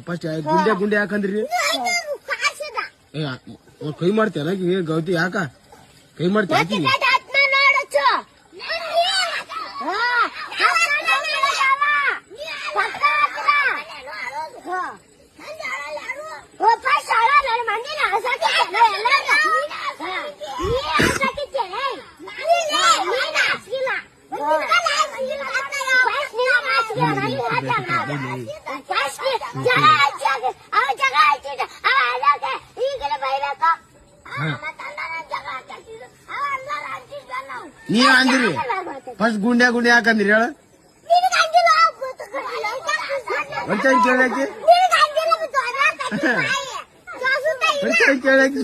first ಗುಂಡೆ ಗುಂಡೆ ಯಾಕಂದ್ರಿ ಕೈ ಮಾಡ್ತೇನ ಗೌತಿ ಯಾಕ ಕೈ ಮಾಡ್ತೇನೆ ನೀವ್ ಅಂದ್ರಿ ಫಸ್ಟ್ ಗುಂಡೆ ಗುಂಡೆ ಯಾಕಂದ್ರಿ ಹೇಳ ಕೇಳಕ್ಕೆ ಕೇಳಕ್ಕೆ